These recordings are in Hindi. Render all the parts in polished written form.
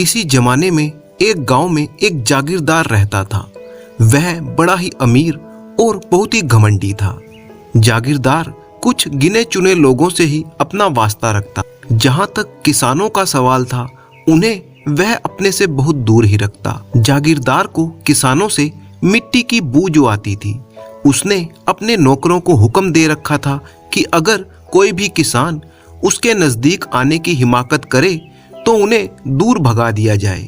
किसी जमाने में एक गांव में एक जागीरदार रहता था। वह बड़ा ही अमीर और बहुत ही घमंडी था। जागीरदार कुछ गिने चुने लोगों से ही अपना वास्ता रखता। जहां तक किसानों का सवाल था, उन्हें वह अपने से बहुत दूर ही रखता। जागीरदार को किसानों से मिट्टी की बू जो आती थी, उसने अपने नौकरों को हुक्म दे रखा था कि अगर कोई भी किसान उसके नजदीक आने की हिमाकत करे तो उन्हें दूर भगा दिया जाए।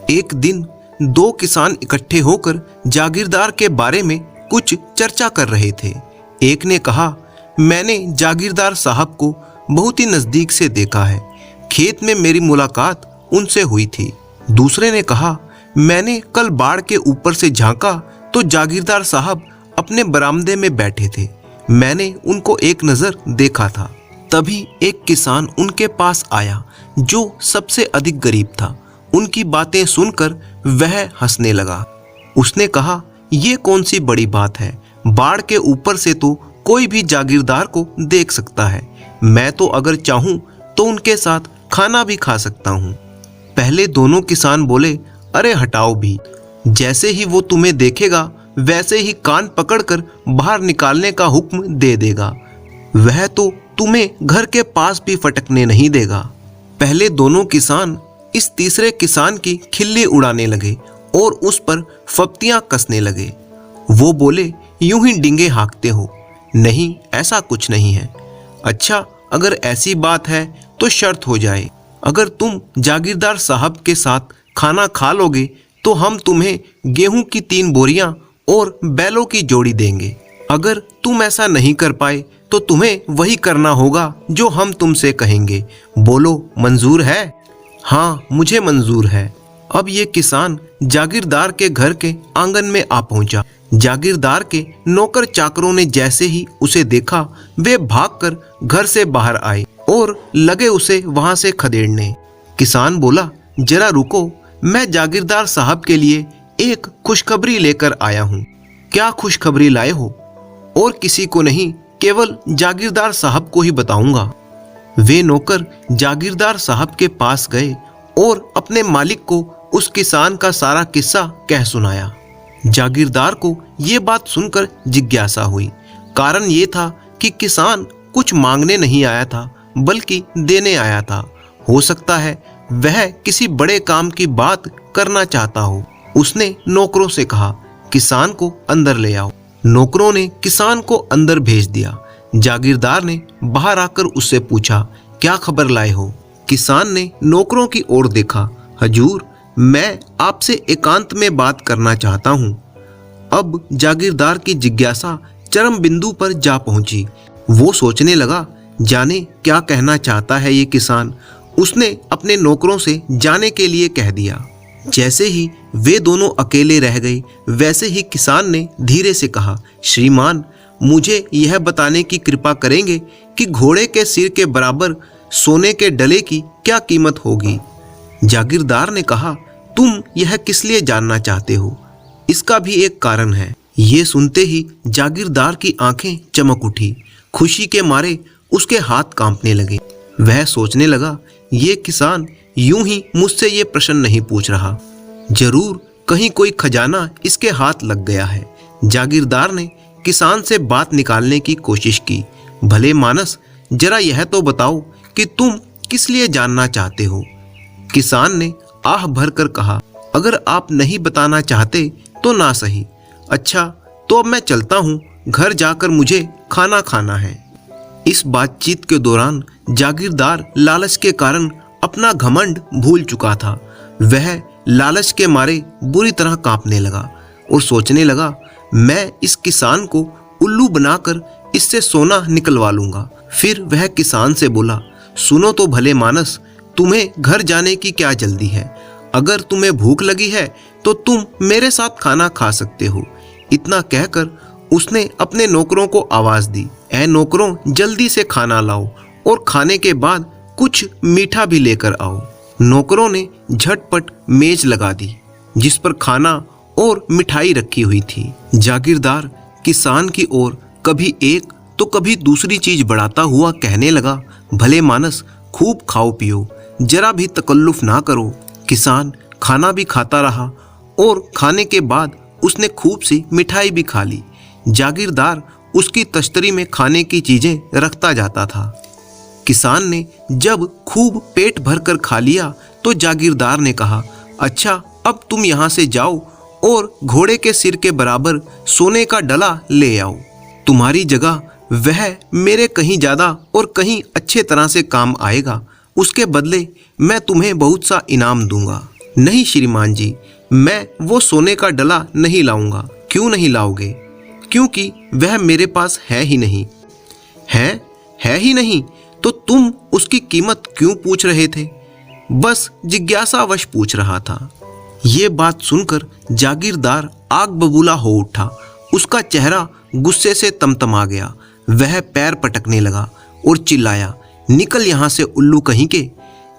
एक दिन दो किसान इकट्ठे होकर जागीरदार के बारे में कुछ चर्चा कर रहे थे। एक ने कहा, मैंने जागीरदार साहब को बहुत ही नजदीक से देखा है, खेत में मेरी मुलाकात उनसे हुई थी। दूसरे ने कहा, मैंने कल बाड़ के ऊपर से झांका तो जागीरदार साहब अपने बरामदे में बैठे थे, मैंने उनको एक नजर देखा था। तभी एक किसान उनके पास आया जो सबसे अधिक गरीब था। उनकी बातें सुनकर वह हंसने लगा। उसने कहा, ये कौन सी बड़ी बात है, बाढ़ के ऊपर से तो कोई भी जागीरदार को देख सकता है। मैं तो अगर चाहूं तो उनके साथ खाना भी खा सकता हूं। पहले दोनों किसान बोले, अरे हटाओ भी, जैसे ही वो तुम्हें देखेगा वैसे ही कान पकड़कर बाहर निकालने का हुक्म दे देगा। वह तो तुम्हें घर के पास भी फटकने नहीं देगा। पहले दोनों किसान इस तीसरे किसान की खिल्ली उड़ाने लगे और उस पर फप्तियां कसने लगे। वो बोले, यूं ही डींगे हाँकते हो। नहीं, ऐसा कुछ नहीं है। अच्छा, अगर ऐसी बात है तो शर्त हो जाए, अगर तुम जागीरदार साहब के साथ खाना खा लोगे तो हम तुम्हें गेहूं की 3 बोरियां और बैलों की जोड़ी देंगे। अगर तुम ऐसा नहीं कर पाए तो तुम्हें वही करना होगा जो हम तुमसे कहेंगे। बोलो, मंजूर है? हाँ, मुझे मंजूर है। अब ये किसान जागीरदार के घर के आंगन में आ पहुंचा। जागीरदार के नौकर चाकरों ने जैसे ही उसे देखा, वे भागकर घर से बाहर आए और लगे उसे वहां से खदेड़ने। किसान बोला, जरा रुको, मैं जागीरदार साहब के लिए एक खुशखबरी लेकर आया हूँ। क्या खुशखबरी लाए हो? और किसी को नहीं, केवल जागीरदार साहब को ही बताऊंगा। वे नौकर जागीरदार साहब के पास गए और अपने मालिक को उस किसान का सारा किस्सा कह सुनाया। जागीरदार को ये बात सुनकर जिज्ञासा हुई। कारण ये था कि किसान कुछ मांगने नहीं आया था, बल्कि देने आया था। हो सकता है वह किसी बड़े काम की बात करना चाहता हो। उसने नौकरों से कहा, किसान को अंदर ले आओ। नौकरों ने किसान को अंदर भेज दिया। जागीरदार ने बाहर आकर उससे पूछा, क्या खबर लाए हो? किसान ने नौकरों की ओर देखा। हजूर, मैं आपसे एकांत में बात करना चाहता हूँ। अब जागीरदार की जिज्ञासा चरम बिंदु पर जा पहुंची। वो सोचने लगा, जाने क्या कहना चाहता है ये किसान। उसने अपने नौकरों से जाने के लिए कह दिया। जैसे ही वे दोनों अकेले रह गए, वैसे ही किसान ने धीरे से कहा, श्रीमान, मुझे यह बताने की कृपा करेंगे कि घोड़े के सिर के बराबर सोने के डले की क्या कीमत होगी? जागीरदार ने कहा, तुम यह किस लिए जानना चाहते हो? इसका भी एक कारण है। ये सुनते ही जागीरदार की आंखें चमक उठी। खुशी के मारे उसके हाथ कांपने लगे। वह सोचने लगा, ये किसान यूं ही मुझसे ये प्रश्न नहीं पूछ रहा, जरूर कहीं कोई खजाना इसके हाथ लग गया है। जागीरदार ने किसान से बात निकालने की कोशिश की। भले मानस, जरा यह तो बताओ कि तुम किस लिए जानना चाहते हो? किसान ने आह भरकर कहा, अगर आप नहीं बताना चाहते तो ना सही। अच्छा, तो अब मैं चलता हूँ, घर जाकर मुझे खाना खाना है। इस बातचीत के दौरान जागीरदार लालच के कारण अपना घमंड भूल चुका था। वह लालच के मारे बुरी तरह कांपने लगा और सोचने लगा, मैं इस किसान को उल्लू बनाकर इससे सोना निकलवा लूंगा। फिर वह किसान से बोला, सुनो तो भले मानस, तुम्हें घर जाने की क्या जल्दी है? अगर तुम्हें भूख लगी है तो तुम मेरे साथ खाना खा सकते हो। इतना कहकर उसने अपने नौकरों को आवाज दी, ऐ नौकरों, जल्दी से खाना लाओ और खाने के बाद कुछ मीठा भी लेकर आओ। नौकरों ने झटपट मेज लगा दी, जिस पर खाना और मिठाई रखी हुई थी। जागीरदार किसान की ओर कभी एक तो कभी दूसरी चीज बढ़ाता हुआ कहने लगा, भले मानस, खूब खाओ पियो, जरा भी तकल्लुफ ना करो। किसान खाना भी खाता रहा और खाने के बाद उसने खूब सी मिठाई भी खा ली। जागीरदार उसकी तश्तरी में खाने की चीजें रखता जाता था। किसान ने जब खूब पेट भर कर खा लिया तो जागीरदार ने कहा, अच्छा अब तुम यहाँ से जाओ और घोड़े के सिर के बराबर सोने का डला ले आओ। तुम्हारी जगह वह मेरे कहीं ज़्यादा और कहीं अच्छे तरह से काम आएगा। उसके बदले मैं तुम्हें बहुत सा इनाम दूंगा। नहीं श्रीमान जी, मैं वो सोने का डला नहीं लाऊंगा। क्यों नहीं लाओगे? क्योंकि वह मेरे पास है ही नहीं। है ही नहीं तो तुम उसकी कीमत क्यों पूछ रहे थे? बस जिज्ञासावश पूछ रहा था। ये बात सुनकर जागीरदार आग बबूला हो उठा। उसका चेहरा गुस्से से तमतमा गया। वह पैर पटकने लगा और चिल्लाया, निकल यहाँ से उल्लू कहीं के।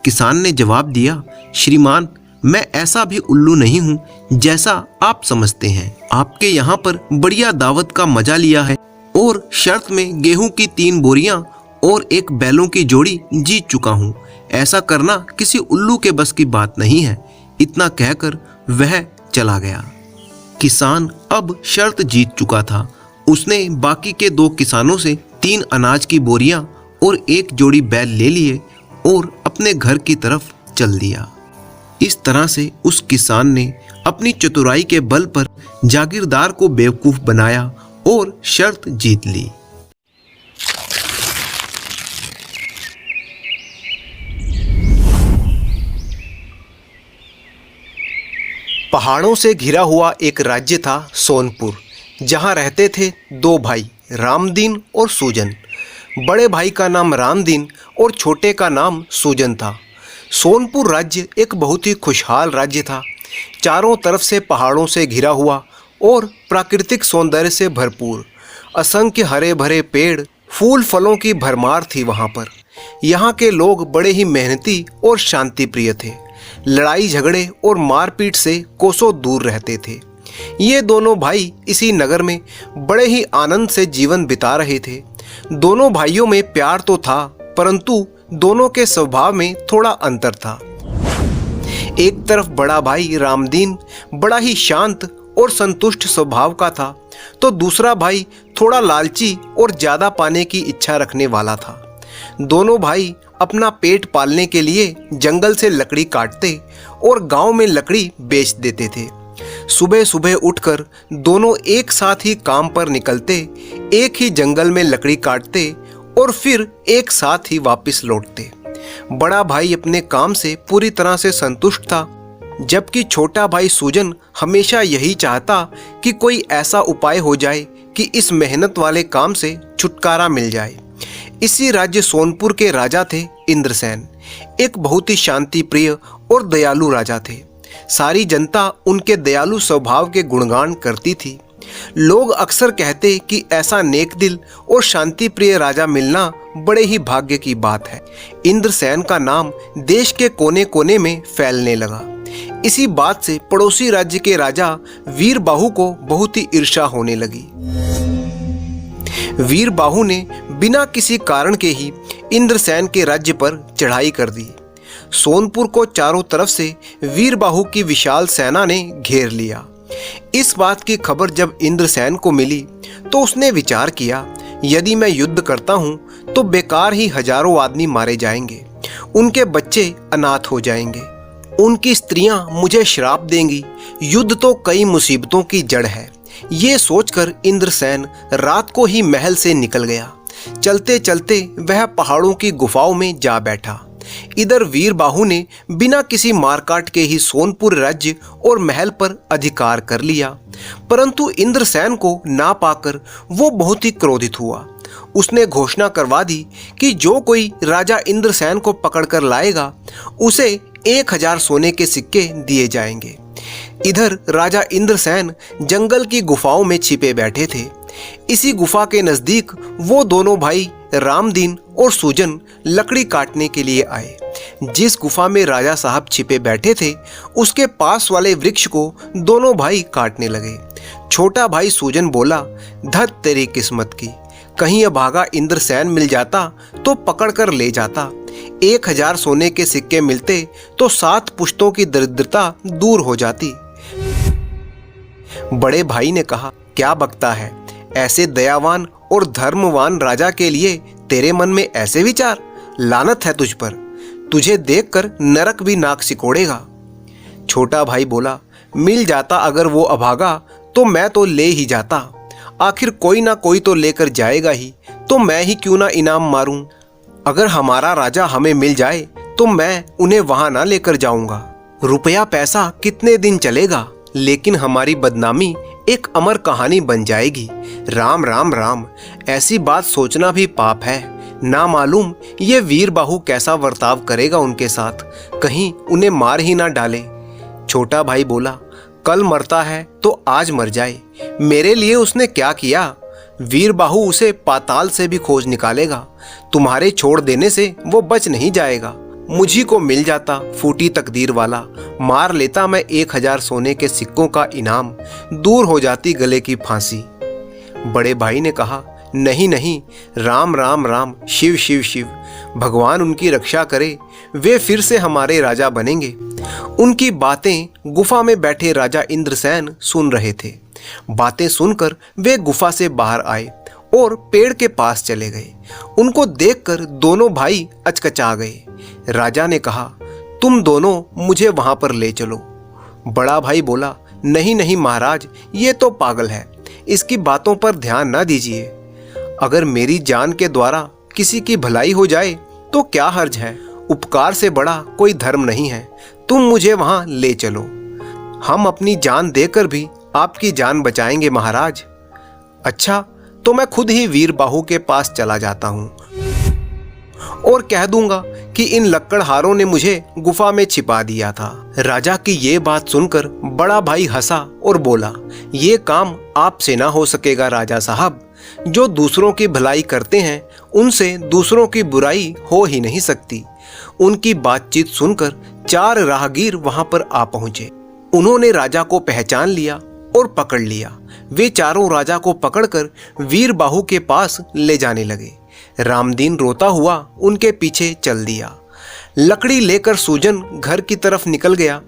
किसान ने जवाब दिया, श्रीमान मैं ऐसा भी उल्लू नहीं हूँ जैसा आप समझते हैं। आपके यहाँ पर बढ़िया दावत का मजा लिया है और शर्त में गेहूं की 3 बोरियां और 1 बैलों की जोड़ी जीत चुका हूँ। ऐसा करना किसी उल्लू के बस की बात नहीं है। इतना कहकर वह चला गया। किसान अब शर्त जीत चुका था। उसने बाकी के 2 किसानों से 3 अनाज की बोरियां और 1 जोड़ी बैल ले लिए और अपने घर की तरफ चल दिया। इस तरह से उस किसान ने अपनी चतुराई के बल पर जागीरदार को बेवकूफ बनाया और शर्त जीत ली। पहाड़ों से घिरा हुआ एक राज्य था सोनपुर, जहां रहते थे 2 भाई, रामदीन और सूजन। बड़े भाई का नाम रामदीन और छोटे का नाम सूजन था। सोनपुर राज्य एक बहुत ही खुशहाल राज्य था। चारों तरफ से पहाड़ों से घिरा हुआ और प्राकृतिक सौंदर्य से भरपूर। असंख्य हरे भरे पेड़, फूल फलों की भरमार थी वहाँ पर। यहाँ के लोग बड़े ही मेहनती और शांति प्रिय थे। लड़ाई झगड़े और मारपीट से कोसों दूर रहते थे। ये दोनों भाई इसी नगर में बड़े ही आनंद से जीवन बिता रहे थे। दोनों भाइयों में प्यार तो था, परंतु दोनों के स्वभाव में थोड़ा अंतर था। एक तरफ बड़ा भाई रामदीन बड़ा ही शांत और संतुष्ट स्वभाव का था, तो दूसरा भाई थोड़ा लालची और ज्यादा पाने की इच्छा रखने वाला था। दोनों भाई अपना पेट पालने के लिए जंगल से लकड़ी काटते और गांव में लकड़ी बेच देते थे। सुबह सुबह उठकर दोनों एक साथ ही काम पर निकलते, एक ही जंगल में लकड़ी काटते और फिर एक साथ ही वापस लौटते। बड़ा भाई अपने काम से पूरी तरह से संतुष्ट था, जबकि छोटा भाई सूजन हमेशा यही चाहता कि कोई ऐसा उपाय हो जाए कि इस मेहनत वाले काम से छुटकारा मिल जाए। इसी राज्य सोनपुर के राजा थे इंद्रसेन। एक बहुत ही शांति प्रिय और दयालु राजा थे। सारी जनता उनके दयालु स्वभाव के गुणगान करती थी। लोग अक्सर कहते कि ऐसा नेक दिल और शांति प्रिय राजा मिलना बड़े ही भाग्य की बात है। इंद्रसेन का नाम देश के कोने कोने में फैलने लगा। इसी बात से पड़ोसी राज्य के राजा वीरबाहु को बहुत ही ईर्ष्या होने लगी। वीरबाहु ने बिना किसी कारण के ही इंद्रसेन के राज्य पर चढ़ाई कर दी। सोनपुर को चारों तरफ से वीरबाहु की विशाल सेना ने घेर लिया। इस बात की खबर जब इंद्रसेन को मिली तो उसने विचार किया, यदि मैं युद्ध करता हूं तो बेकार ही हजारों आदमी मारे जाएंगे, उनके बच्चे अनाथ हो जाएंगे, उनकी स्त्रियां मुझे श्राप देंगी। युद्ध तो कई मुसीबतों की जड़ है। ये सोचकर इंद्रसेन रात को ही महल से निकल गया। चलते चलते वह पहाड़ों की गुफाओं में जा बैठा। इधर वीरबाहु ने बिना किसी मारकाट के ही सोनपुर राज्य और महल पर अधिकार कर लिया, परंतु इंद्रसेन को ना पाकर वो बहुत ही क्रोधित हुआ। उसने घोषणा करवा दी कि जो कोई राजा इंद्रसेन को पकड़कर लाएगा उसे 1000 सोने के सिक्के दिए जाएंगे। इधर राजा इंद्रसेन जंगल की गुफाओं में छिपे बैठे थे। इसी गुफा के नजदीक वो दोनों भाई रामदीन और सूजन लकड़ी काटने के लिए आए। जिस गुफा में राजा साहब छिपे बैठे थे उसके पास वाले वृक्ष को दोनों भाई काटने लगे। छोटा भाई सूजन बोला, धत तेरी किस्मत की, कहीं अभागा इंद्रसेन मिल जाता तो पकड़ कर ले जाता। 1000 सोने के सिक्के मिलते तो 7 पुश्तों की दरिद्रता दूर हो जाती। बड़े भाई ने कहा, क्या बकता है? ऐसे दयावान और धर्मवान राजा के लिए तेरे मन में ऐसे विचार? लानत है तुझ पर। तुझे देखकर नरक भी नाक सिकोड़ेगा। छोटा भाई बोला, मिल जाता अगर वो अभागा तो मैं तो ले ही जाता। आखिर कोई ना कोई तो लेकर जाएगा ही, तो मैं ही क्यों ना इनाम मारूं। अगर हमारा राजा हमें मिल जाए तो मैं उन्हें वहां ना लेकर जाऊंगा। रुपया पैसा कितने दिन चलेगा, लेकिन हमारी बदनामी एक अमर कहानी बन जाएगी। राम राम राम, ऐसी बात सोचना भी पाप है। ना मालूम ये वीर बाहु कैसा बर्ताव करेगा उनके साथ, कहीं उन्हें मार ही ना डाले। छोटा भाई बोला, कल मरता है तो आज मर जाए। मेरे लिए उसने क्या किया? वीर बाहु उसे पाताल से भी खोज निकालेगा। तुम्हारे छोड़ देने से वो बच नहीं जाएगा। मुझी को मिल जाता फूटी तकदीर वाला, मार लेता मैं 1000 सोने के सिक्कों का इनाम, दूर हो जाती गले की फांसी। बड़े भाई ने कहा, नहीं नहीं, राम राम राम, शिव शिव शिव, भगवान उनकी रक्षा करे, वे फिर से हमारे राजा बनेंगे। उनकी बातें गुफा में बैठे राजा इंद्रसेन सुन रहे थे। बातें सुनकर वे गुफा से बाहर आए और पेड़ के पास चले गए। उनको देखकर दोनों भाई अचकचा गए। राजा ने कहा, तुम दोनों मुझे वहां पर ले चलो। बड़ा भाई बोला, नहीं नहीं महाराज, ये तो पागल है, इसकी बातों पर ध्यान ना दीजिए। अगर मेरी जान के द्वारा किसी की भलाई हो जाए तो क्या हर्ज है। उपकार से बड़ा कोई धर्म नहीं है। तुम मुझे वहां ले चलो। हम अपनी जान देकर भी आपकी जान बचाएंगे महाराज। अच्छा, तो मैं खुद ही वीर बाहु के पास चला जाता हूं और कह दूंगा कि इन लक्कड़हारों ने मुझे गुफा में छिपा दिया था। राजा की ये बात सुनकर बड़ा भाई हंसा और बोला, ये काम आपसे ना हो सकेगा राजा साहब। जो दूसरों की भलाई करते हैं उनसे दूसरों की बुराई हो ही नहीं सकती। उनकी बातचीत सुनकर 4 राहगीर वहां पर आ पहुंचे। उन्होंने राजा को पहचान लिया और पकड़ लिया। वे चारों राजा को पकड़कर वीर बाहु के पास ले जाने लगे। रामदीन रोता हुआ उनके पीछे चल दिया। लकड़ी लेकर सूजन घर की तरफ निकल गया।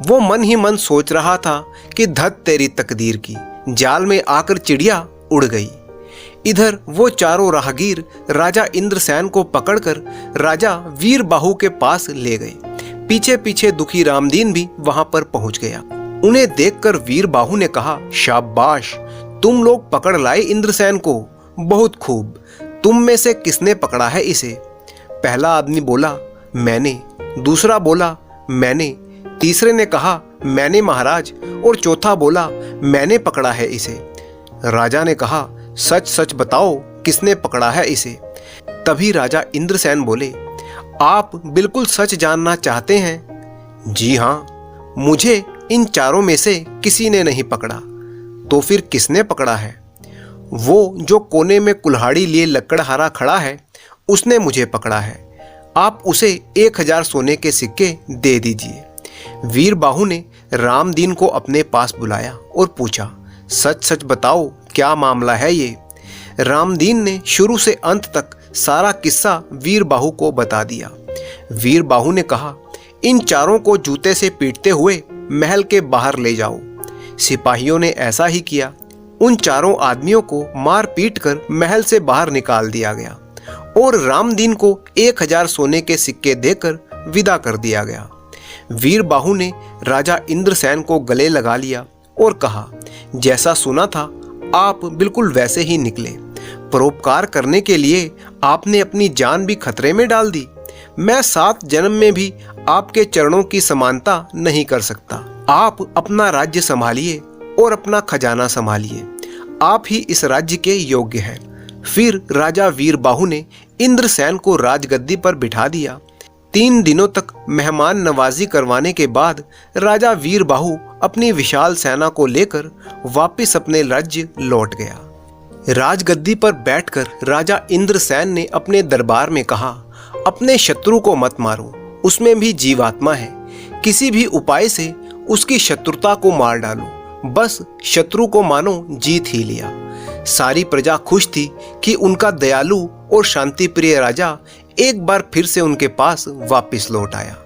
वो मन ही मन सोच रहा था कि धत तेरी तकदीर की, जाल में आकर चिड़िया उड़ गई। इधर वो चारों राहगीर राजा इंद्रसेन को पकड़कर राजा वीर बाहु के पास ले गए। पीछे पीछे दुखी रामदीन भी वहां पर पहुंच गया। उन्हें देखकर वीर बाहु ने कहा, शाबाश, तुम लोग पकड़ लाए इंद्रसेन को, बहुत खूब। तुम में से किसने पकड़ा है इसे? पहला आदमी बोला, मैंने। दूसरा बोला, मैंने। तीसरे ने कहा, मैंने महाराज। और चौथा बोला, मैंने पकड़ा है इसे। राजा ने कहा, सच सच बताओ, किसने पकड़ा है इसे? तभी राजा इंद्रसेन बोले, आप बिल्कुल सच जानना चाहते हैं? जी हाँ, मुझे इन चारों में से किसी ने नहीं पकड़ा। तो फिर किसने पकड़ा है? वो जो कोने में कुल्हाड़ी लिए लकड़हारा खड़ा है, उसने मुझे पकड़ा है। आप उसे 1000 सोने के सिक्के दे दीजिए। वीर बाहु ने रामदीन को अपने पास बुलाया और पूछा, सच सच बताओ, क्या मामला है ये? रामदीन ने शुरू से अंत तक सारा किस्सा वीर बाहु को बता दिया। वीर बाहु ने कहा, इन चारों को जूते से पीटते हुए महल के बाहर ले जाओ। सिपाहियों ने ऐसा ही किया। उन चारों आदमियों को मार पीट कर महल से बाहर निकाल दिया गया और रामदीन को 1000 सोने के सिक्के देकर विदा कर दिया गया। वीर बाहु ने राजा इंद्रसेन को गले लगा लिया और कहा, जैसा सुना था आप बिल्कुल वैसे ही निकले। परोपकार करने के लिए आपने अपनी जान भी खतरे में डाल दी। मैं 7 जन्म में भी आपके चरणों की समानता नहीं कर सकता। आप अपना राज्य संभालिए और अपना खजाना संभालिए। आप ही इस राज्य के योग्य हैं। फिर राजा वीर बाहु ने इंद्रसेन को राजगद्दी पर बिठा दिया। 3 दिनों तक मेहमान नवाजी करवाने के बाद राजा वीर बाहु अपनी विशाल सेना को लेकर वापस अपने राज्य लौट गया। राजगद्दी पर बैठकर राजा इंद्रसेन ने अपने दरबार में कहा, अपने शत्रु को मत मारो, उसमें भी जीवात्मा है। किसी भी उपाय से उसकी शत्रुता को मार डालो। बस शत्रु को मानो जीत ही लिया। सारी प्रजा खुश थी कि उनका दयालु और शांति प्रिय राजा एक बार फिर से उनके पास वापस लौट आया।